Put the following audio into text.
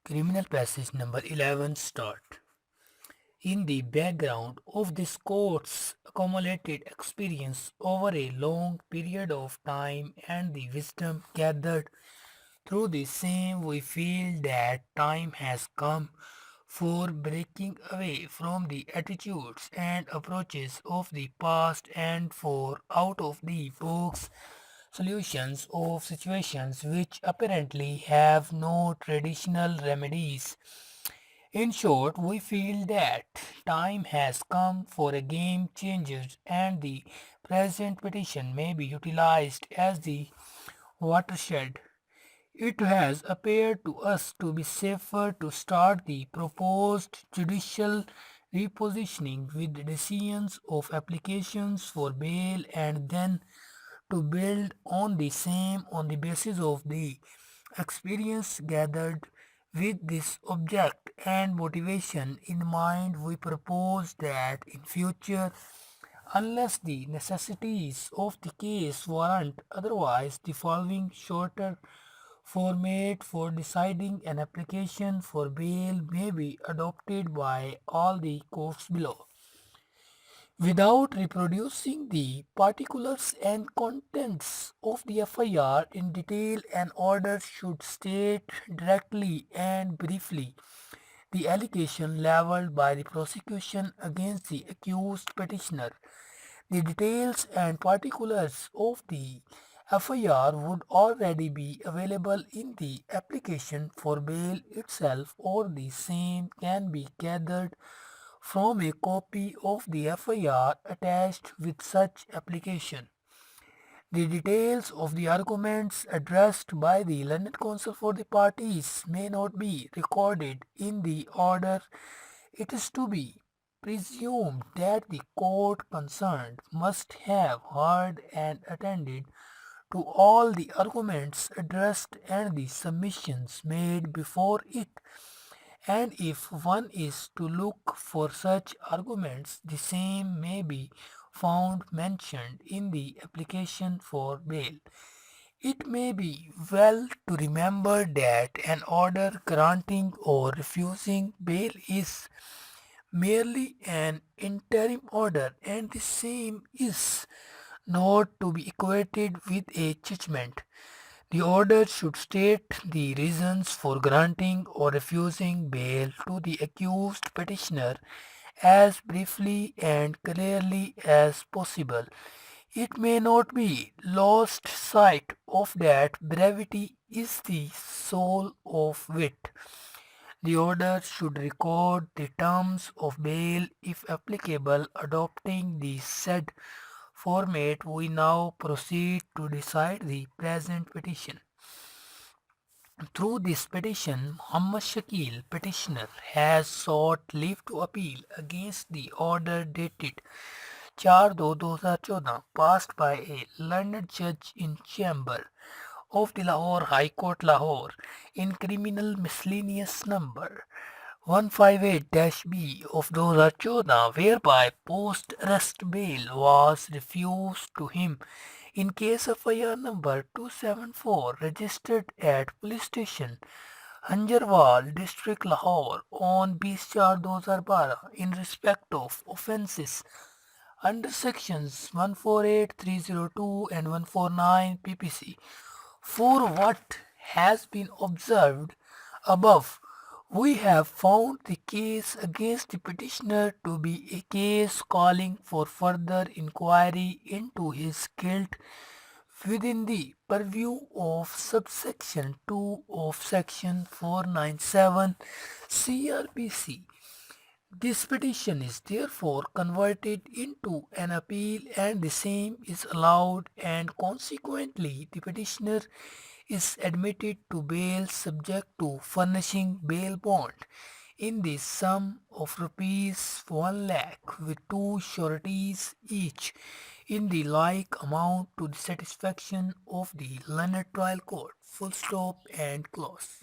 Criminal passage number 11 start. In the background of this court's accumulated experience over a long period of time and the wisdom gathered through the same, we feel that time has come for breaking away from the attitudes and approaches of the past and for out of the box solutions of situations which apparently have no traditional remedies. In short, we feel that time has come for a game changer and the present petition may be utilized as the watershed. It has appeared to us to be safer to start the proposed judicial repositioning with decisions of applications for bail and then to build on the same on the basis of the experience gathered with this object and motivation in mind. We propose that in future, unless the necessities of the case warrant otherwise, the following shorter format for deciding an application for bail may be adopted by all the courts below. Without reproducing the particulars and contents of the FIR in detail, an order should state directly and briefly the allegation leveled by the prosecution against the accused petitioner. The details and particulars of the FIR would already be available in the application for bail itself, or the same can be gathered from a copy of the FIR attached with such application. The details of the arguments addressed by the learned counsel for the parties may not be recorded in the order. It is to be presumed that the court concerned must have heard and attended to all the arguments addressed and the submissions made before it. And if one is to look for such arguments, the same may be found mentioned in the application for bail. It may be well to remember that an order granting or refusing bail is merely an interim order, and the same is not to be equated with a judgment. The order should state the reasons for granting or refusing bail to the accused petitioner as briefly and clearly as possible. It may not be lost sight of that brevity is the soul of wit. The order should record the terms of bail if applicable. Adopting the said format, we now proceed to decide the present petition. Through this petition, Muhammad Shakil, petitioner, has sought leave to appeal against the order dated 4/2/2014 passed by a learned judge in chamber of the Lahore High Court, Lahore, in criminal miscellaneous number 158-B of 2014, whereby post-arrest bail was refused to him in case of FIR number 274 registered at police station Hanjarwal, district Lahore on 20/4/2012 in respect of offences under sections 148, 302 and 149 PPC. For what has been observed above, we have found the case against the petitioner to be a case calling for further inquiry into his guilt within the purview of subsection 2 of section 497 CRPC. This petition is therefore converted into an appeal and the same is allowed, and consequently the petitioner is admitted to bail subject to furnishing bail bond in the sum of rupees 1 lakh with two sureties each in the like amount to the satisfaction of the learned trial court. Full stop and close.